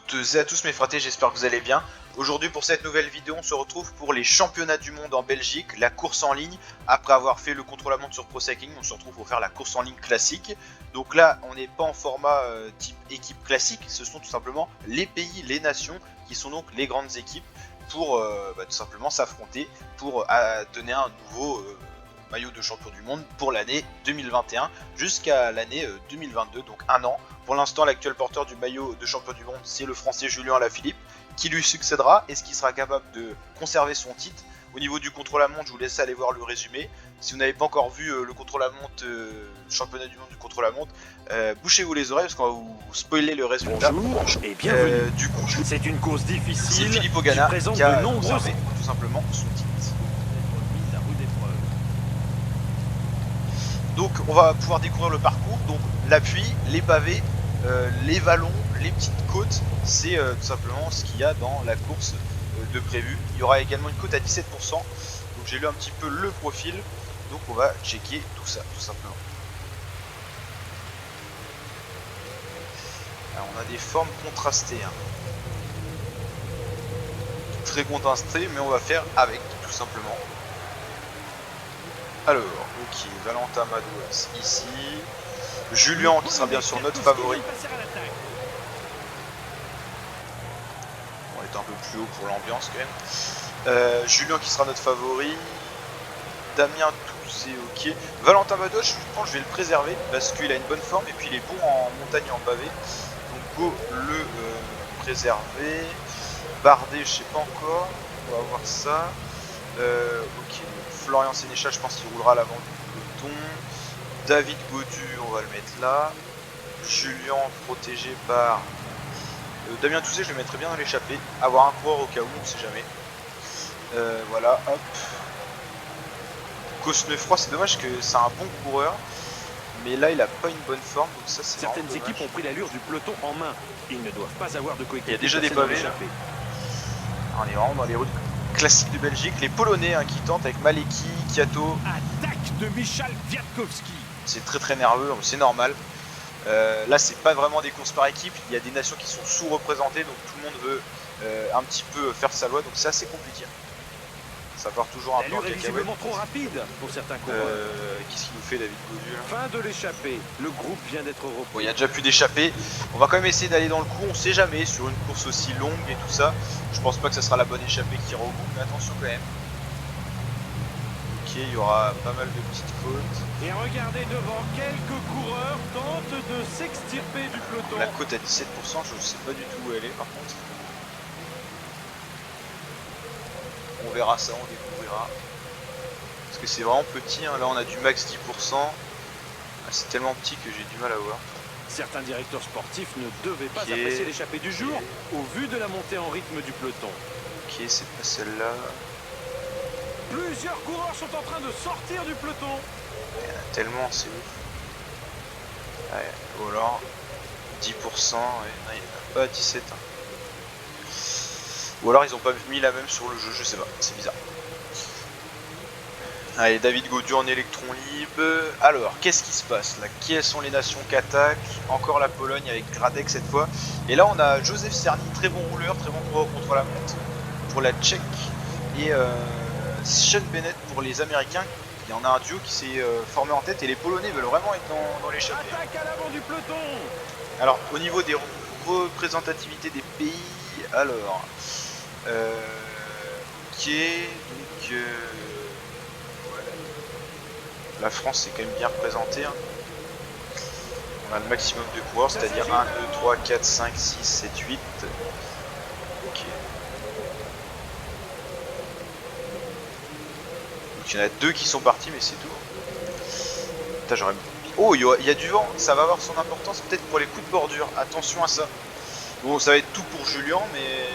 toutes et à tous mes fratés, j'espère que vous allez bien. Aujourd'hui pour cette nouvelle vidéo, on se retrouve pour les championnats du monde en Belgique, la course en ligne. Après avoir fait le contre-la-montre sur Pro Cycling, on se retrouve pour faire la course en ligne classique. Donc là, on n'est pas en format type équipe classique, ce sont tout simplement les pays, les nations, qui sont donc les grandes équipes pour tout simplement s'affronter, pour donner un nouveau maillot de champion du monde pour l'année 2021 jusqu'à l'année 2022, donc un an. Pour l'instant, l'actuel porteur du maillot de champion du monde, c'est le français Julien Alaphilippe, qui lui succédera. Est-ce qu'il sera capable de conserver son titre? Au niveau du contre-la-montre, je vous laisse aller voir le résumé. Si vous n'avez pas encore vu le contre-la-montre, championnat du monde du contre-la-montre, bouchez-vous les oreilles parce qu'on va vous spoiler le résultat. Bonjour et bienvenue. Du coup, c'est une course difficile. c'est Philippe Ogana qui a de nombreuses conservé tout simplement son titre. Donc on va pouvoir découvrir le parcours, donc l'appui, les pavés, les vallons, les petites côtes, c'est tout simplement ce qu'il y a dans la course de prévu. Il y aura également une côte à 17%, donc j'ai lu un petit peu le profil, donc on va checker tout ça, tout simplement. Alors, on a des formes contrastées, hein. Très contrastées, mais on va faire avec, tout simplement. Alors, ok, Valentin Madouas ici, Julien qui sera bien sûr notre favori. On est un peu plus haut pour l'ambiance quand même. Julien qui sera notre favori, Damien Touzé, ok. Valentin Madouas, je pense que je vais le préserver parce qu'il a une bonne forme et puis il est bon en montagne et en pavé. Donc go le préserver. Bardet, je sais pas encore, on va voir ça. Ok. Florian Sénéchal, je pense qu'il roulera à l'avant du peloton. David Godu, on va le mettre là. Julien, protégé par Damien Touzé, je le mettrais bien dans l'échappée. Avoir un coureur au cas où, on ne sait jamais. Voilà, hop. Cosnefroy, c'est dommage que c'est un bon coureur. Mais là, il a pas une bonne forme, donc ça c'est certaines équipes ont pris l'allure du peloton en main. Ils ne doivent pas avoir de coéquipier. Il y a déjà des pavés. On est vraiment dans les routes classique de Belgique, les Polonais qui tentent avec Maleki, Kiato. Attaque de Michal Kwiatkowski. C'est très nerveux, c'est normal. Là c'est pas vraiment des courses par équipe, il y a des nations qui sont sous-représentées, donc tout le monde veut un petit peu faire sa loi, donc c'est assez compliqué. Ça part toujours un peu en cacahuète. Visiblement trop rapide pour certains coureurs. Qu'est-ce qu'il nous fait David Godu là? Fin de l'échappée, le groupe vient d'être repris. Bon, il y a déjà plus d'échappée. On va quand même essayer d'aller dans le coup, on sait jamais sur une course aussi longue et tout ça. Je pense pas que ça sera la bonne échappée qui regroupe, mais attention quand même. Ok, il y aura pas mal de petites fautes. Et regardez devant, quelques coureurs tentent de s'extirper du peloton. La côte à 17%, je sais pas du tout où elle est par contre. On verra ça, on découvrira. Parce que c'est vraiment petit, hein. Là on a du max 10%. Ah, c'est tellement petit que j'ai du mal à voir. Certains directeurs sportifs ne devaient pas apprécier l'échappée du jour au vu de la montée en rythme du peloton. Ok, c'est pas celle-là. Plusieurs coureurs sont en train de sortir du peloton. Il y en a tellement, c'est ouf. Ouais, ou alors 10%, ouais, non, il n'y en a pas 17. Hein. Ou alors ils ont pas mis la même sur le jeu, je sais pas, c'est bizarre. Allez, David Godu en électron libre. Alors, qu'est-ce qui se passe là? Quelles sont les nations qui attaquent? Encore la Pologne avec Gradek cette fois. Et là, on a Joseph Cerny, très bon rouleur, très bon coureur contre la montre pour la Tchèque. Et Sean Bennett pour les Américains. Il y en a un duo qui s'est formé en tête et les Polonais veulent vraiment être dans l'échappée. Attaque à l'avant du peloton. Alors, au niveau des représentativités des pays, alors... ok, donc... la France c'est quand même bien représentée, hein. On a le maximum de coureurs, c'est-à-dire 1, 2, 3, 4, 5, 6, 7, 8. Ok. Donc il y en a 2 qui sont partis, mais c'est tout. Putain, j'aurais... Oh, il y a du vent, ça va avoir son importance peut-être pour les coups de bordure. Attention à ça. Bon, ça va être tout pour Julien, mais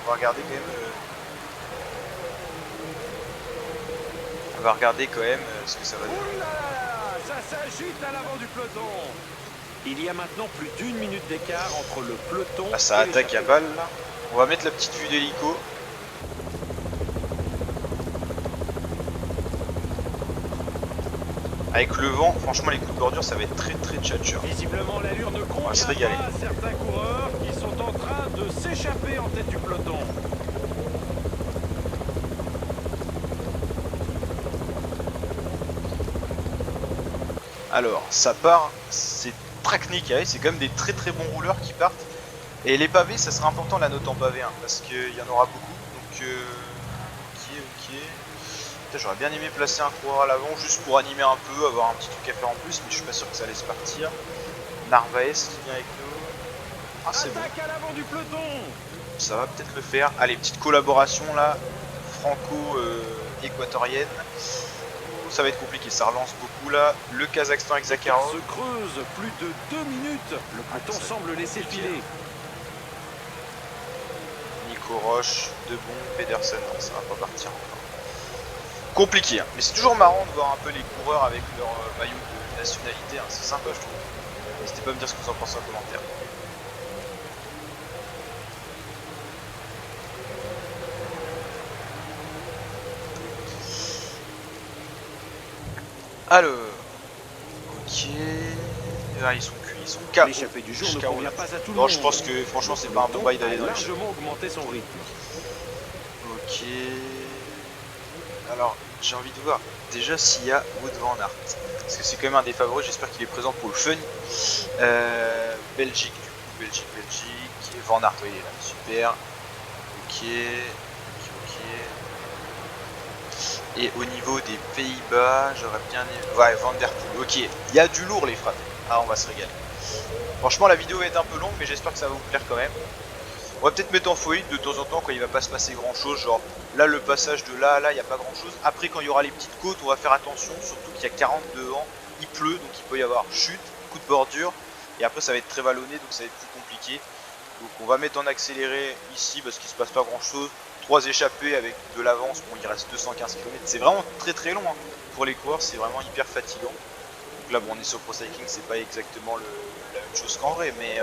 on va regarder quand même... On va regarder quand même ce que ça va donner. Ça s'agite à l'avant du peloton. Il y a maintenant plus d'1 minute d'écart entre le peloton. Ah, ça attaque à balle là. On va mettre la petite vue d'hélico. Avec le vent, franchement les coups de bordure ça va être très tchatcheur. Visiblement l'allure ne convient pas à certains coureurs qui sont en train de s'échapper en tête du peloton. Alors ça part, c'est technique, c'est quand même des très bons rouleurs qui partent. Et les pavés ça sera important la note en pavé, hein, parce qu'il y en aura beaucoup. Donc ok. J'aurais bien aimé placer un coureur à l'avant juste pour animer un peu, avoir un petit truc à faire en plus, mais je suis pas sûr que ça laisse partir. Narvaez qui vient avec nous. Ah c'est bon. À l'avant du peloton. Ça va peut-être le faire. Allez, petite collaboration là, franco-équatorienne. Ça va être compliqué, ça relance beaucoup là. Le Kazakhstan avec Zakharov. Se creuse plus de 2 minutes. Le peloton semble laisser filer. Nico Roche, Debon, Pedersen, non ça va pas partir encore. Compliqué, hein. Mais c'est toujours marrant de voir un peu les coureurs avec leur maillot de nationalité, hein. C'est sympa je trouve. N'hésitez pas à me dire ce que vous en pensez en commentaire. Alors, ok, ah, ils sont cuits, ils sont KO. L'échappée du jour ne convient pas à tout le non, monde. je pense que franchement c'est pas un bon bail d'aller dans l'échappée. largement augmenté son rythme. Ok. Alors, j'ai envie de voir déjà s'il y a Wout van Aert. Parce que c'est quand même un des favoris, j'espère qu'il est présent pour le fun. Belgique, du coup, Belgique. Van Aert, oui, il est là, super. Ok. Et au niveau des Pays-Bas, j'aurais bien aimé... Ouais, Van Der Poel, ok. Il y a du lourd les frappes. Ah, on va se régaler. Franchement, la vidéo va être un peu longue, mais j'espère que ça va vous plaire quand même. On va peut-être mettre en feuille de temps en temps quand il va pas se passer grand chose, genre là le passage de là à là il n'y a pas grand chose. Après quand il y aura les petites côtes on va faire attention, surtout qu'il y a 40 devant, il pleut donc il peut y avoir chute, coup de bordure et après ça va être très vallonné donc ça va être plus compliqué. Donc on va mettre en accéléré ici parce qu'il se passe pas grand chose. 3 échappées avec de l'avance, bon il reste 215 km, c'est vraiment très long hein. Pour les coureurs c'est vraiment hyper fatigant. Donc là bon on est sur Pro Cycling, c'est pas exactement la même chose qu'en vrai mais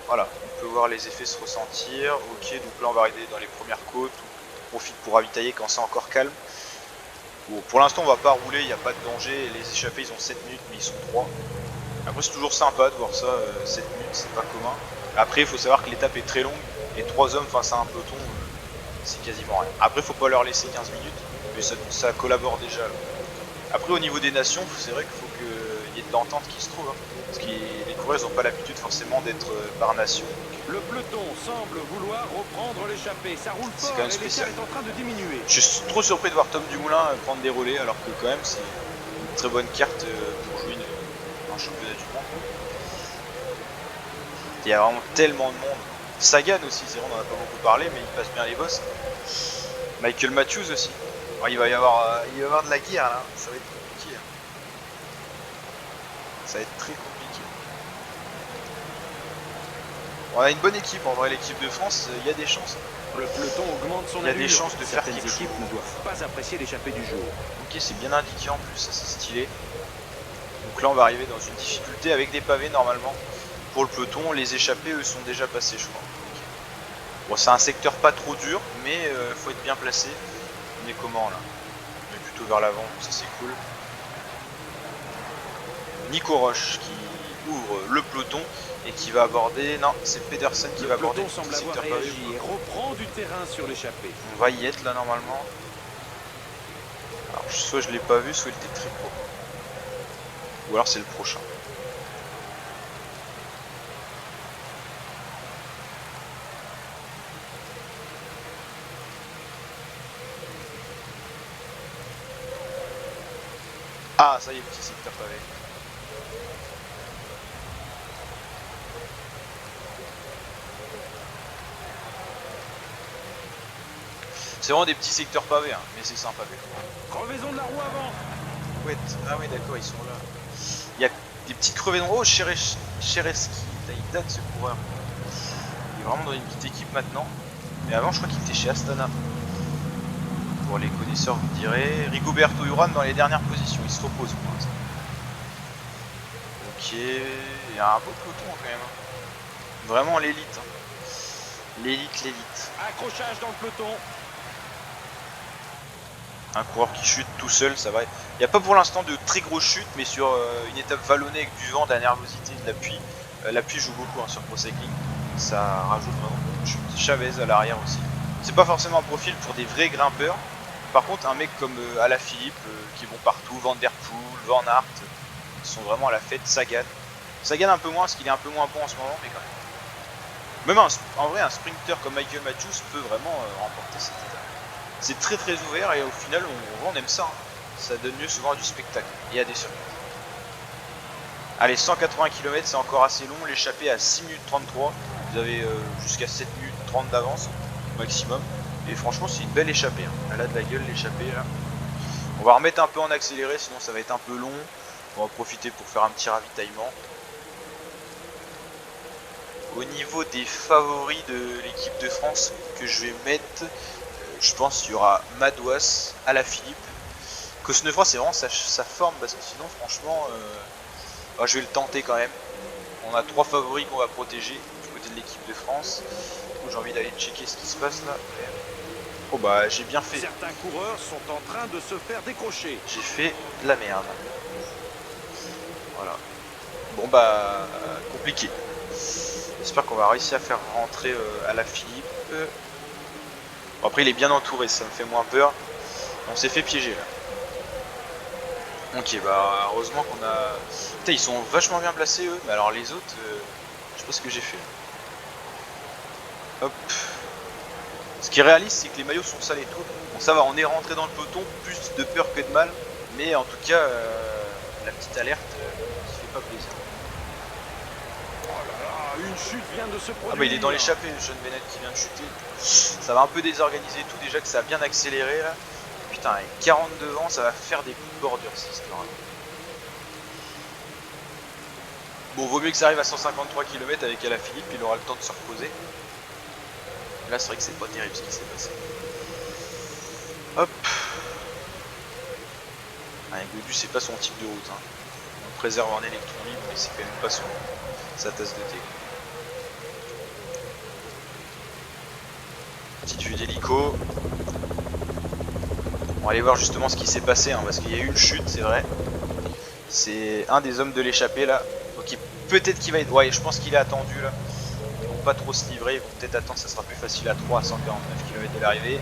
voilà, on peut voir les effets se ressentir. Ok, donc là on va arriver dans les premières côtes. On profite pour ravitailler quand c'est encore calme. Bon, pour l'instant on va pas rouler, il n'y a pas de danger. Les échappés ils ont 7 minutes mais ils sont 3. Après c'est toujours sympa de voir ça, 7 minutes c'est pas commun. Après il faut savoir que l'étape est très longue. Et 3 hommes face à un peloton, c'est quasiment rien. Après faut pas leur laisser 15 minutes, mais ça collabore déjà. Là. Après au niveau des nations, c'est vrai qu'il faut qu'il y ait de l'entente qui se trouve. Hein. Parce que les coureurs n'ont pas l'habitude forcément d'être par nation. Le peloton semble vouloir reprendre l'échappée. Ça roule fort quand même et l'écart est en train de diminuer. Je suis trop surpris de voir Tom Dumoulin prendre des relais alors que quand même c'est une très bonne carte pour jouer un championnat du monde. Il y a vraiment tellement de monde. Sagan aussi, c'est vrai on en a pas beaucoup parlé mais il passe bien les bosses. Michael Matthews aussi. Alors, il va y avoir de la guerre là, ça va être compliqué. Ça va être très compliqué. On a une bonne équipe en vrai, l'équipe de France, il y a des chances. Le peloton augmente son allure. Il y a des chances de faire quelque chose. Certaines équipes ne doivent pas apprécier l'échappée du jour. Ok, c'est bien indiqué en plus, ça c'est stylé. Donc là on va arriver dans une difficulté avec des pavés normalement. Pour le peloton, les échappés eux sont déjà passés je crois. Okay. Bon c'est un secteur pas trop dur, mais faut être bien placé. On est comment là? On est plutôt vers l'avant, ça c'est cool. Nico Roche qui ouvre le peloton et qui va aborder... Non, c'est Pedersen qui va aborder le semble avoir réagi et reprend du terrain sur l'échappée. On va y être là normalement. Alors soit je l'ai pas vu, soit il était très court. Ou alors c'est le prochain. Ah ça y est, petit secteur pavé. C'est vraiment des petits secteurs pavés, hein, mais c'est sympa. Crevaison de la roue avant. Ouais, ah oui d'accord, ils sont là. Il y a des petites crevaisons. Oh, Chereski, il date ce coureur. Il est vraiment dans une petite équipe maintenant. Mais avant, je crois qu'il était chez Astana. Pour les connaisseurs, vous me direz. Rigoberto Urán dans les dernières positions, il se repose pour l'instant. Ok, il y a un beau peloton quand même. Vraiment l'élite. L'élite. Accrochage dans le peloton. Un coureur qui chute tout seul, ça va. Il n'y a pas pour l'instant de très grosses chutes, mais sur une étape vallonnée avec du vent, de la nervosité, de l'appui. L'appui joue beaucoup sur Pro Cycling. Ça rajoute vraiment beaucoup de chutes. Chavez à l'arrière aussi. C'est pas forcément un profil pour des vrais grimpeurs. Par contre, un mec comme Alaphilippe, qui vont partout, Van Der Poel, Van Aert, ils sont vraiment à la fête. Sagan. Sagan un peu moins, parce qu'il est un peu moins bon en ce moment, mais quand même. Même en vrai, un sprinter comme Michael Matthews peut vraiment remporter cette étape. C'est très très ouvert et au final on aime ça. Ça donne lieu souvent à du spectacle et à des surprises. Allez, 180 km, c'est encore assez long. L'échappée à 6 minutes 33. Vous avez jusqu'à 7 minutes 30 d'avance maximum. Et franchement, c'est une belle échappée. Hein. Elle a de la gueule, l'échappée là. On va remettre un peu en accéléré, sinon ça va être un peu long. On va profiter pour faire un petit ravitaillement. Au niveau des favoris de l'équipe de France que je vais mettre, je pense qu'il y aura Madouas, Alaphilippe. Cosnefroy, c'est vraiment sa forme parce que sinon, franchement, je vais le tenter quand même. On a 3 favoris qu'on va protéger du côté de l'équipe de France. J'ai envie d'aller checker ce qui se passe là. Oh bah, j'ai bien fait. Certains coureurs sont en train de se faire décrocher. J'ai fait de la merde. Voilà. Bon bah, compliqué. J'espère qu'on va réussir à faire rentrer Alaphilippe. Bon, après il est bien entouré, ça me fait moins peur. On s'est fait piéger là. Ok, bah heureusement qu'on a... Putain, ils sont vachement bien placés eux, mais alors les autres, je sais pas ce que j'ai fait. Hop. Ce qui est réaliste, c'est que les maillots sont sales et tout. Bon ça va, on est rentré dans le peloton, plus de peur que de mal. Mais en tout cas, la petite alerte qui fait pas plaisir. Une chute vient de se produire. Ah bah il est dans l'échappée, Sean Bennett qui vient de chuter. Ça va un peu désorganiser tout, déjà que ça a bien accéléré là. Putain, avec 40 devant, ça va faire des coups de bordure cette histoire. Bon, vaut mieux que ça arrive à 153 km avec Alaphilippe, il aura le temps de se reposer. Là c'est vrai que c'est pas terrible ce qui s'est passé. Hop. Gaudu c'est pas son type de route. Hein. On préserve un électron libre, mais c'est quand même pas sa tasse de thé. Petite vue d'hélico. On va aller voir justement ce qui s'est passé, hein, parce qu'il y a eu une chute, c'est vrai. C'est un des hommes de l'échappée là. Ok, peut-être qu'il va être... Ouais, je pense qu'il est attendu là. Ils vont pas trop se livrer, ils vont peut-être attendre, ça sera plus facile à 3 à 149 km de l'arrivée.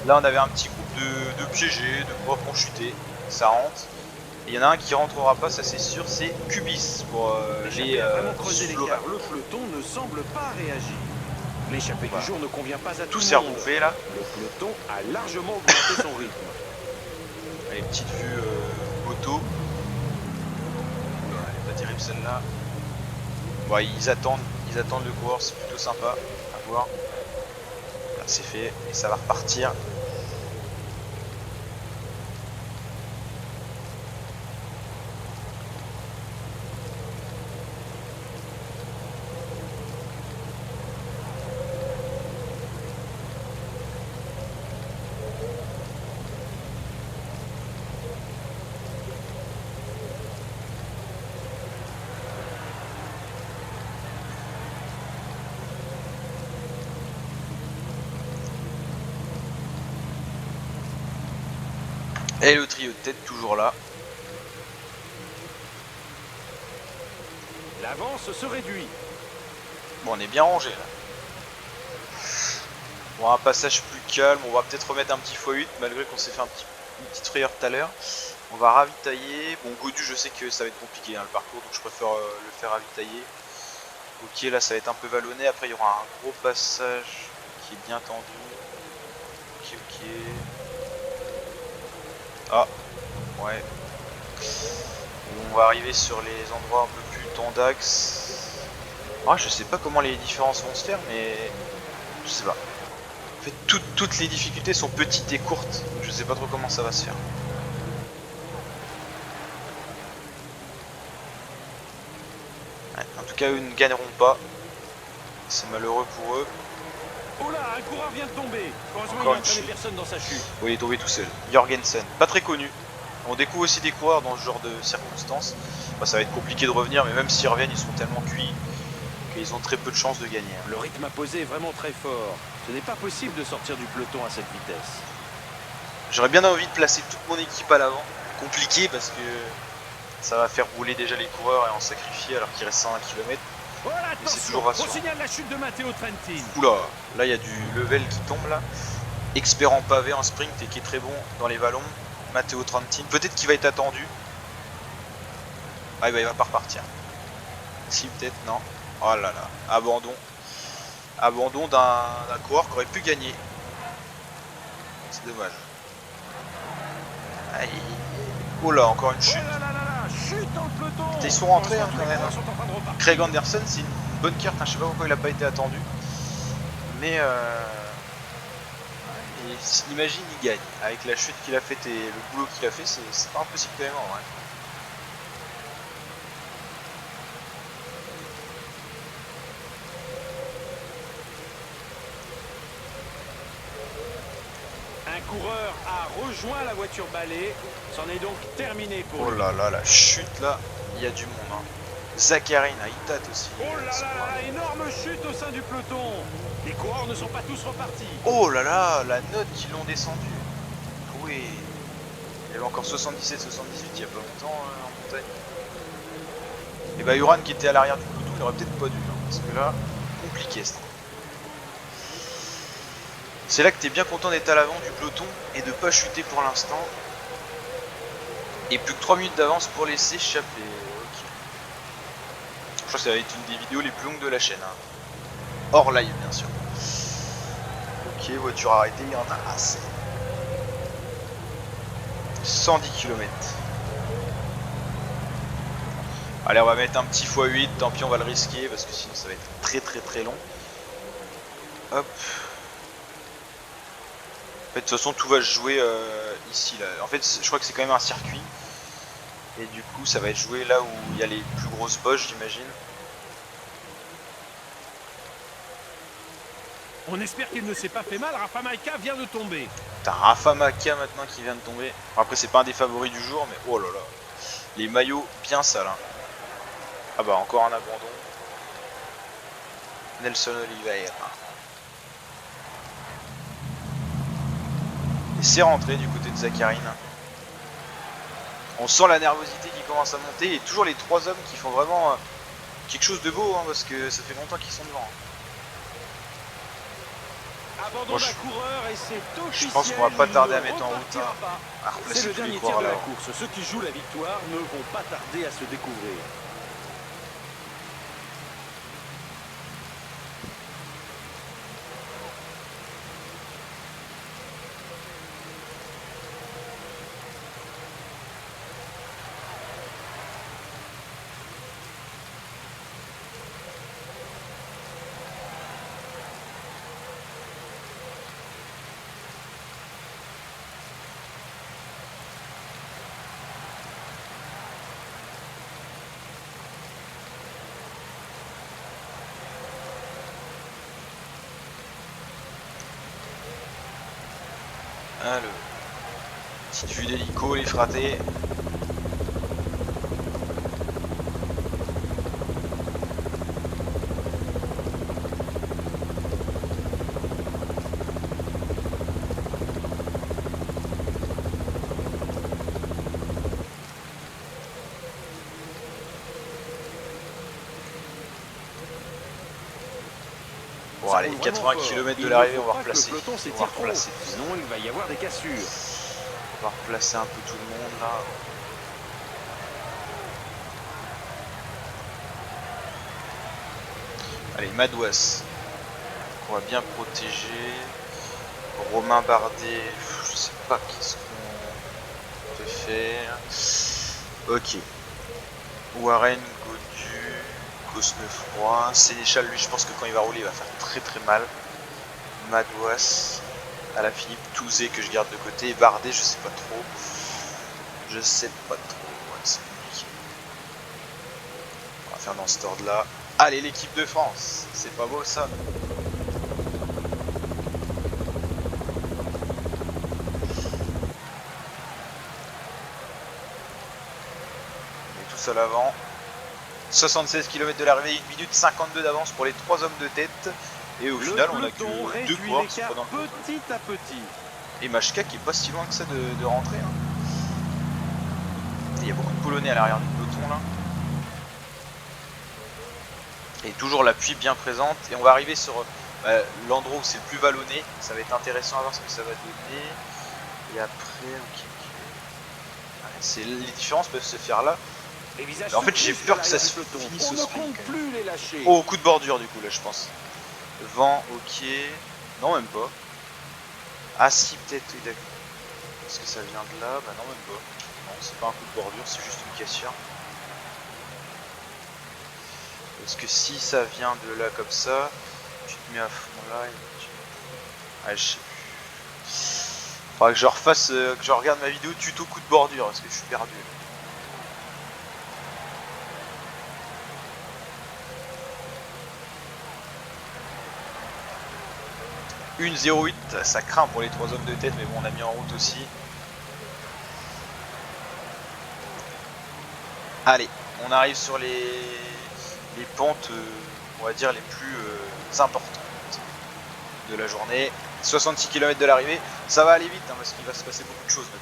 Là on avait un petit groupe de piégés, de coureurs qui ont chuté. Ça rentre. Et il y en a un qui rentrera pas, ça c'est sûr, c'est Cubis pour les l'écart. Le peloton ne semble pas réagir. L'échappée du jour ne convient pas à tout s'est rebouffé là. Le peloton a largement augmenté son rythme. Allez, petite vue moto. Elle est pas terrible celle-là. Bon, ils attendent le coureur, c'est plutôt sympa à voir. Là c'est fait et ça va repartir. Et le trio de tête toujours là. L'avance se réduit. Bon, on est bien rangé là. Bon, un passage plus calme, on va peut-être remettre un petit x8 malgré qu'on s'est fait une petite frayeur tout à l'heure. On va ravitailler. Bon, Gaudu, je sais que ça va être compliqué hein, le parcours, donc je préfère le faire ravitailler. Ok, là ça va être un peu vallonné. Après, il y aura un gros passage qui est bien tendu. Ok. Ah, ouais. On va arriver sur les endroits un peu plus tendax. Ah, je sais pas comment les différences vont se faire, mais je sais pas. En fait, toutes les difficultés sont petites et courtes, donc je sais pas trop comment ça va se faire. Ouais, en tout cas, eux ne gagneront pas. C'est malheureux pour eux. Oh là, un coureur vient de tomber. Heureusement, il n'entraînait personne dans sa chute. Oui, il est tombé tout seul. Jorgensen, pas très connu. On découvre aussi des coureurs dans ce genre de circonstances. Bah, ça va être compliqué de revenir, mais même s'ils reviennent, ils sont tellement cuits qu'ils ont très peu de chances de gagner. Le rythme imposé est vraiment très fort. Ce n'est pas possible de sortir du peloton à cette vitesse. J'aurais bien envie de placer toute mon équipe à l'avant. Compliqué parce que ça va faire rouler déjà les coureurs et en sacrifier alors qu'il reste 101 km. Voilà, Mais c'est attention, toujours on rassurant. signale la chute de Matteo Trentin. Oula, là il y a du level qui tombe là. Expert en pavé en sprint et qui est très bon dans les vallons. Matteo Trentin, peut-être qu'il va être attendu. Ah bah, il va pas repartir. Si peut-être, non. Oh là là, abandon. Abandon d'un coureur qui aurait pu gagner. C'est dommage. Aïe. Oh là, encore une chute. Oh là là là là, chute dans le peloton. Ils sont rentrés hein, Tous quand les même. coureurs sont en train de repartir. Craig Anderson, c'est une bonne carte. Hein. Je sais pas pourquoi il a pas été attendu. Mais imagine, il gagne. Avec la chute qu'il a faite et le boulot qu'il a fait, c'est pas impossible quand même en vrai. Un coureur a rejoint la voiture balai. C'en est donc terminé pour Oh lui. là là, la chute là, il y a du monde. Hein. Zacharine, il tâte aussi. Oh là là là, énorme chute au sein du peloton. Les coureurs ne sont pas tous repartis. Oh là là, la note qu'ils l'ont descendu. Oui. Il y avait encore 77-78 il y a pas longtemps en montagne. Et bah Uran qui était à l'arrière du peloton, il aurait peut-être pas dû. Hein, parce que là, compliqué ce truc. C'est là que t'es bien content d'être à l'avant du peloton et de pas chuter pour l'instant. Et plus que 3 minutes d'avance pour laisser échapper. Ok. Je crois que ça va être une des vidéos les plus longues de la chaîne. Hein. Hors live bien sûr. Ok, voiture arrêtée, il y en a assez. 110 km. Allez, on va mettre un petit x8, tant pis on va le risquer parce que sinon ça va être très long. Hop. En fait, de toute façon, tout va se jouer ici. Là. En fait, je crois que c'est quand même un circuit. Et du coup, ça va être joué là où il y a les plus grosses poches, j'imagine. On espère qu'il ne s'est pas fait mal. Rafa Maika vient de tomber. T'as Rafa Maika maintenant qui vient de tomber. Après, c'est pas un des favoris du jour, mais oh là là. Les maillots bien sales. Hein. Ah bah, encore un abandon. Nelson Oliveira. Et c'est rentré du côté de Zacharine. On sent la nervosité qui commence à monter et toujours les trois hommes qui font vraiment quelque chose de beau hein, parce que ça fait longtemps qu'ils sont devant. Abandon d'un coureur et c'est officiel. Je pense qu'on va pas tarder à mettre en route à C'est replacer le tous les dernier coureurs tir de la là. course. Ceux qui jouent la victoire ne vont pas tarder à se découvrir. Ah, le petite vue d'hélico, les fratés. Bon allez, 80 km de l'arrivée, on va replacer. Sinon il va y avoir des cassures. On va replacer un peu tout le monde là. Allez, Madouas. On va bien protéger. Romain Bardet, je sais pas qu'est-ce qu'on peut faire. Ok. Warren, Godu, Cosnefroy, Sénéchal, lui je pense que quand il va rouler il va faire très mal. Madouas, Alaphilippe, Touzé que je garde de côté, et Bardet je sais pas trop. Je sais pas trop, ouais, c'est compliqué. On va faire dans cet ordre là. Allez l'équipe de France, c'est pas beau ça. À l'avant, 76 km de l'arrivée, 1 minute 52 d'avance pour les 3 hommes de tête et au final on a que 2 coureurs qui sont dans le peloton. Petit à petit. Et Machka qui est pas si loin que ça de rentrer. Hein. Il y a beaucoup de Polonais à l'arrière du peloton là. Et toujours la pluie bien présente. Et on va arriver sur l'endroit où c'est le plus vallonné. Ça va être intéressant à voir ce que ça va donner. Et après, ok. Les différences peuvent se faire là. En fait, j'ai peur que ça se finisse au sprint. Oh, coup de bordure du coup là, je pense. Vent, ok. Non, même pas. Ah si, peut-être, oui, d'accord. Est-ce que ça vient de là? Bah non, même pas. Non, c'est pas un coup de bordure, c'est juste une cassure. Parce que si ça vient de là comme ça, tu te mets à fond là et tu... Ah, je sais plus. Faudra que je refasse, que je regarde ma vidéo tuto coup de bordure, parce que je suis perdu. Une 0,8, ça craint pour les 3 hommes de tête, mais bon, on a mis en route aussi. Allez, on arrive sur les pentes, on va dire, les plus importantes de la journée. 66 km de l'arrivée, ça va aller vite, hein, parce qu'il va se passer beaucoup de choses maintenant.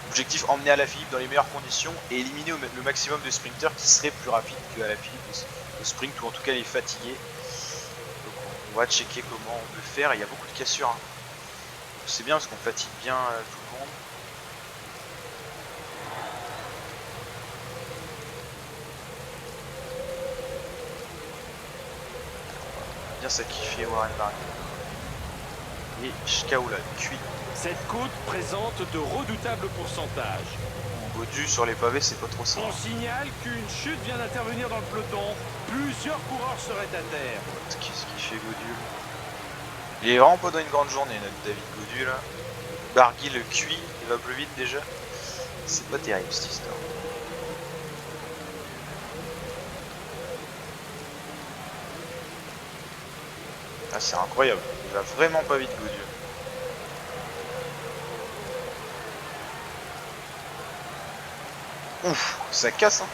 Objectif, emmener Alaphilippe dans les meilleures conditions et éliminer le maximum de sprinters qui seraient plus rapides que Alaphilippe au sprint, ou en tout cas les fatiguer. Donc on va checker comment on peut faire. Il y a beaucoup de cassures. Hein. C'est bien parce qu'on fatigue bien tout le monde. On va bien sacrifier Warren Barguil. Et Shkaoula, cuit. Cette côte présente de redoutables pourcentages. Godu sur les pavés, c'est pas trop ça. On signale qu'une chute vient d'intervenir dans le peloton. Plusieurs coureurs seraient à terre. Qu'est-ce qu'il fait Godu? Il est vraiment pas dans une grande journée, notre David Godu là. Barguil le cuit, il va plus vite déjà. C'est pas terrible cette histoire. Ah, c'est incroyable, il va vraiment pas vite Godu. Ouf, ça casse hein.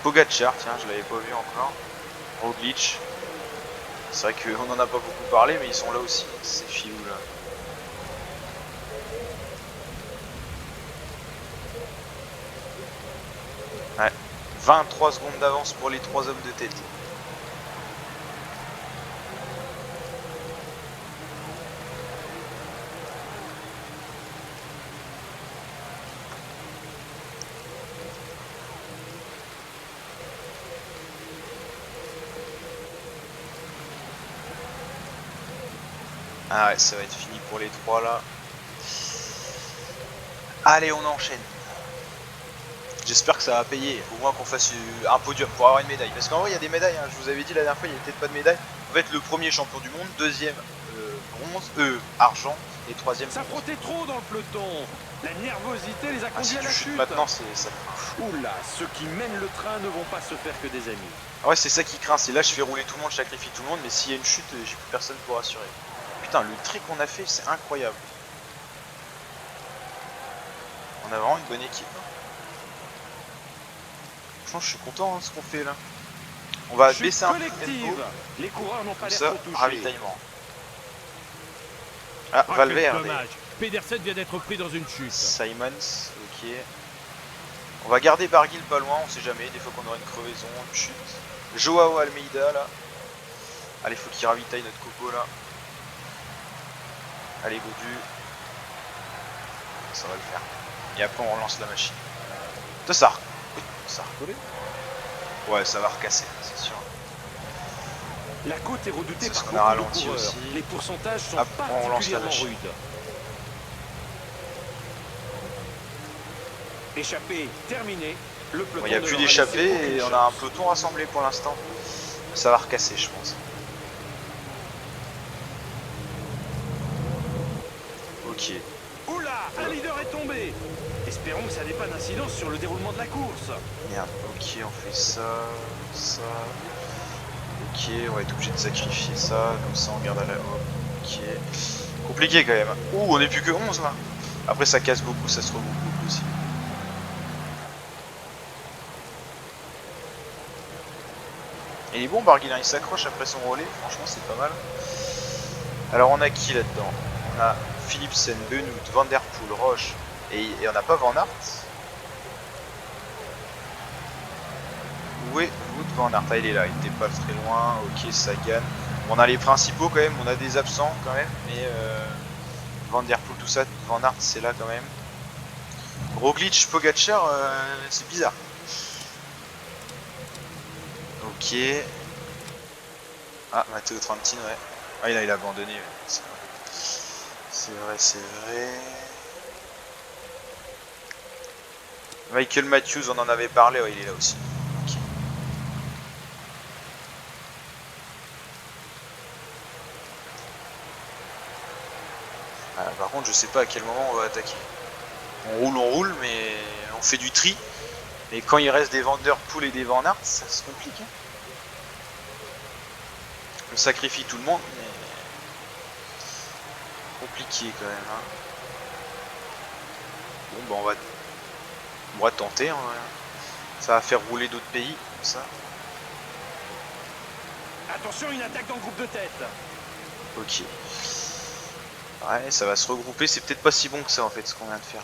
Pogacar, tiens, je l'avais pas vu encore. Roglic. C'est vrai qu'on en a pas beaucoup parlé, mais ils sont là aussi, ces filous là. Ouais, 23 secondes d'avance pour les 3 hommes de tête. Ah ouais, ça va être fini pour les 3 là. Allez, on enchaîne. J'espère que ça va payer, au moins qu'on fasse un podium pour avoir une médaille. Parce qu'en vrai, il y a des médailles, hein. Je vous avais dit la dernière fois, il n'y avait peut-être pas de médaille. En fait, le premier champion du monde, deuxième bronze, argent, et troisième. Ça frottait trop dans le peloton. La nervosité les a conduits à la chute. Maintenant, c'est ça. Oula, ceux qui mènent le train ne vont pas se faire que des amis. Ah ouais, c'est ça qui craint. C'est là, je fais rouler tout le monde, je sacrifie tout le monde, mais s'il y a une chute, j'ai plus personne pour assurer. Putain, le tri qu'on a fait, c'est incroyable. On a vraiment une bonne équipe. Hein. Franchement, je suis content de ce qu'on fait là. On va baisser un peu le tempo. Les coureurs n'ont pas l'air ça, trop touchés. ravitaillement. Ah, Valverde. Pedersen vient d'être pris dans une chute. Simons, ok. On va garder Barguil pas loin, on sait jamais, des fois qu'on aura une crevaison, une chute. Joao Almeida là. Allez, faut qu'il ravitaille notre coco là. Allez, Godu. Ça va le faire. Et après on relance la machine. Ça a recollé. Ouais, ça va recasser, c'est sûr. La côte est redoutée par beaucoup de coureurs. Aussi. Les pourcentages sont particulièrement rudes. Échappé, terminé. Le peloton. Il n'y a plus d'échappée et on a un peloton rassemblé pour l'instant. Ça va recasser, je pense. Ok. Oula, un leader est tombé. Espérons que ça n'ait pas d'incidence sur le déroulement de la course. Merde, ok, on fait ça, ça. Ok, on va être obligé de sacrifier ça, comme ça on garde à la haut. Ok. Compliqué quand même. Ouh, on est plus que 11 là. Après ça casse beaucoup, ça se reboucle beaucoup aussi. Il est bon Barguil, hein, il s'accroche après son relais, franchement c'est pas mal. Alors on a qui là-dedans? On a Philipsen, Benoît, Van Der Poel, Roche et on n'a pas Van Aert. Où est Wout Van Aert? Ah, il est là, il était pas très loin, ok Sagan. Bon, on a les principaux quand même, on a des absents quand même, mais Van Der Poel, tout ça, Van Aert c'est là quand même. Roglic, Pogacar, c'est bizarre. Ok. Ah, Matteo Trentin, ouais. Ah, il a abandonné. Ouais. C'est vrai, c'est vrai. Michael Matthews, on en avait parlé, ouais, il est là aussi. Ok. Ah, par contre, je sais pas à quel moment on va attaquer. On roule, mais on fait du tri. Mais quand il reste des Van Der Poel et des Van Aert, ça se complique. Hein. On sacrifie tout le monde, mais compliqué quand même. Hein. Bon, bah on va tenter. Hein. Ça va faire rouler d'autres pays comme ça. Attention, une attaque dans le groupe de tête. Ok. Ouais, ça va se regrouper. C'est peut-être pas si bon que ça en fait ce qu'on vient de faire.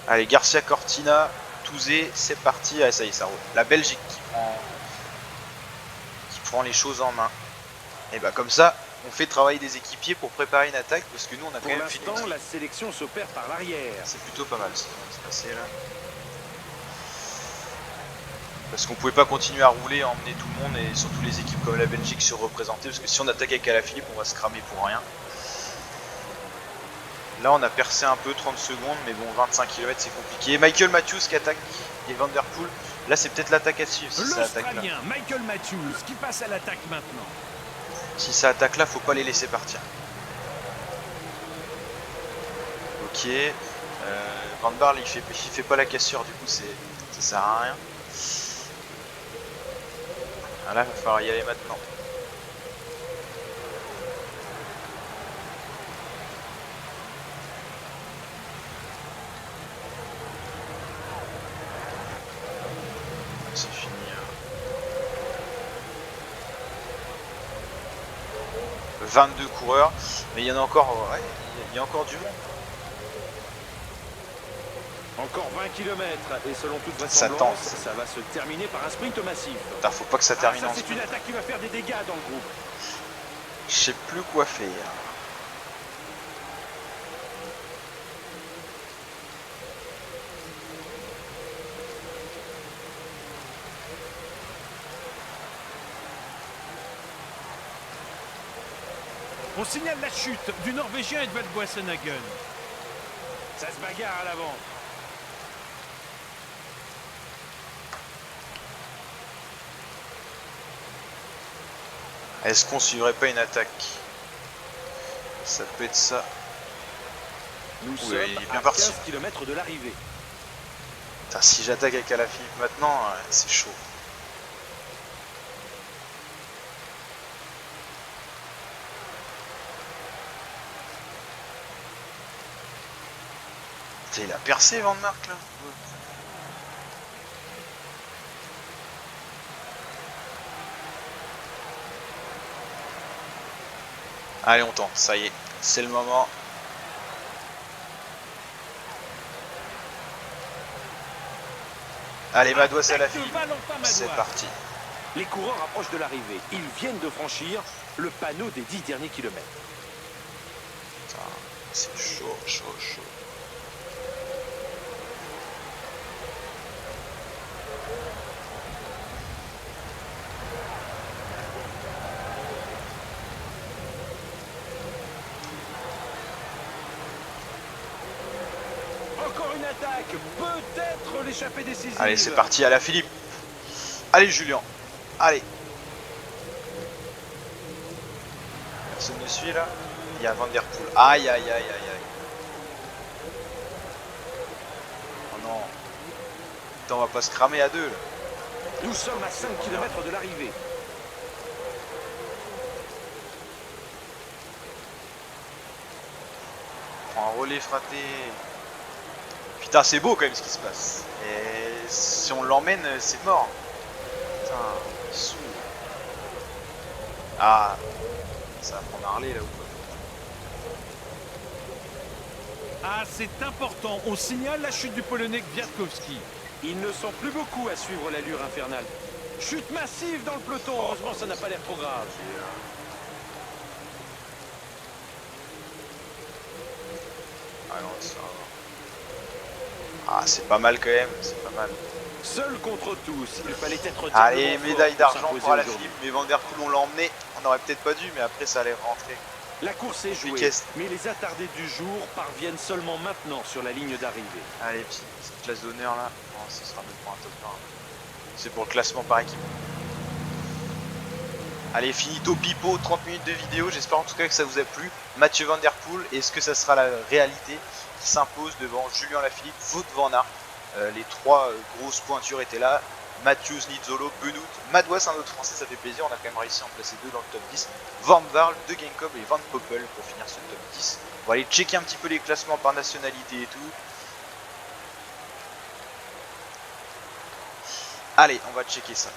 Allez, Garcia Cortina, Touzé, c'est parti. Ah, ça y est, ça roule. La Belgique qui prend les choses en main. Et bah comme ça, on fait travailler des équipiers pour préparer une attaque parce que nous on a quand même fini. Pour l'instant, la sélection s'opère par l'arrière. C'est plutôt pas mal ce qui va se passer là. Parce qu'on pouvait pas continuer à rouler, à emmener tout le monde et surtout les équipes comme la Belgique surreprésentées parce que si on attaque avec Alaphilippe, on va se cramer pour rien. Là on a percé un peu, 30 secondes, mais bon 25 km c'est compliqué. Michael Matthews qui attaque et Van Der Poel. Là c'est peut-être l'attaque à suivre si ça attaque là. L'Australien Michael Matthews qui passe à l'attaque maintenant. Si ça attaque là, faut pas les laisser partir. Ok. Van Barle il fait pas la cassure, du coup ça sert à rien. Ah, là il va falloir y aller maintenant. C'est fini. 22 coureurs, mais il y en a encore, ouais, il y a encore du monde. Encore 20 km et selon toute vraisemblance, ça va se terminer par un sprint massif. Putain, faut pas que ça termine en c'est une attaque qui va faire des dégâts dans le groupe. Je sais plus quoi faire. On signale la chute du Norvégien Edvald Boasson-Hagen. Ça se bagarre à l'avant. Est-ce qu'on suivrait pas une attaque? Ça peut être ça. Nous sommes il est bien à parti. 15 km de l'arrivée. Putain, si j'attaque avec Alaphilippe maintenant, c'est chaud. Putain, il a percé Van Mark là. Allez, on tente, ça y est, c'est le moment. Allez, Madouas à la file. C'est parti. Les coureurs approchent de l'arrivée. Ils viennent de franchir le panneau des 10 derniers kilomètres. Putain, c'est chaud, chaud, chaud. Encore une attaque, peut-être l'échappée décisive. Allez, c'est parti, Alaphilippe. Allez, Julien. Allez. Personne ne suit là. Il y a Van Der Poel. Aïe, aïe, aïe, aïe, aïe. Oh non. Putain, on va pas se cramer à deux là. Nous sommes à 5 km de l'arrivée. Prends un relais fraté. Putain, c'est beau quand même ce qui se passe. Et Si on l'emmène, c'est mort. Putain, sous. Ah, ça va prendre Harley là ou quoi? Ah, c'est important. On signale la chute du Polonais Kwiatkowski. Ils ne sont plus beaucoup à suivre l'allure infernale. Chute massive dans le peloton. Heureusement, ça n'a pas l'air trop grave. Ah non, ça va. Ah, c'est pas mal quand même, c'est pas mal. Seul contre tous, il fallait être Allez, tellement médaille fort pour d'argent s'imposer pour la aujourd'hui. Philippe, mais Van Der Poel on l'a emmené. On aurait peut-être pas dû, mais après ça allait rentrer. La course est jouée, Piquet. mais les attardés du jour parviennent seulement maintenant sur la ligne d'arrivée. Allez, petite classe d'honneur là. Non, ce sera même pour un top 1. C'est pour le classement par équipe. Allez, finito pipo, 30 minutes de vidéo. J'espère en tout cas que ça vous a plu. Mathieu Van Der Poel, est-ce que ça sera la réalité qui s'impose devant Julien Lafilippe, Wout van Aert? Les trois grosses pointures étaient là. Matthews, Nizzolo, Benoît, Madouas, un autre français, ça fait plaisir. On a quand même réussi à en placer deux dans le top 10. Van Barle, De Genkob et Van Poppel pour finir ce top 10. On va aller checker un petit peu les classements par nationalité et tout. Allez, on va checker ça.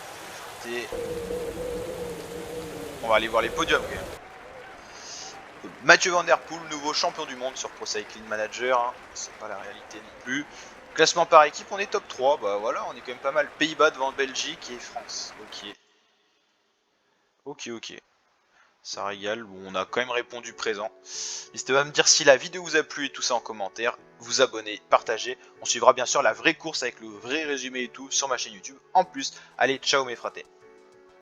On va aller voir les podiums quand même. Mathieu Van Der Poel, nouveau champion du monde sur Pro Cycling Manager. Hein. C'est pas la réalité non plus. Classement par équipe, on est top 3. Bah voilà, on est quand même pas mal. Pays-Bas devant Belgique et France. Ok. Ça régale. Bon, on a quand même répondu présent. N'hésitez pas à me dire si la vidéo vous a plu et tout ça en commentaire. Vous abonner, partager. On suivra bien sûr la vraie course avec le vrai résumé et tout sur ma chaîne YouTube. En plus, allez, ciao mes fratés.